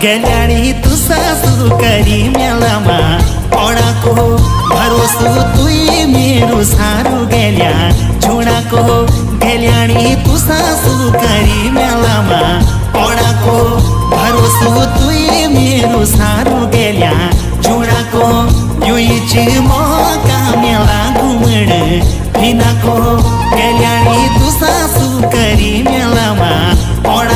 गेल्याणी तू सासू करी मेलामा पडाको भरोसो तुई मेरो सारू गेल्या झुडाको गेल्याणी तू सासू करी मेलामा पडाको भरोसो तुई मेरो सारू गेल्या झुडाको युईची मौका मेला घुमण फिनाको गेल्याणी तू सासू करी मेलामा पडा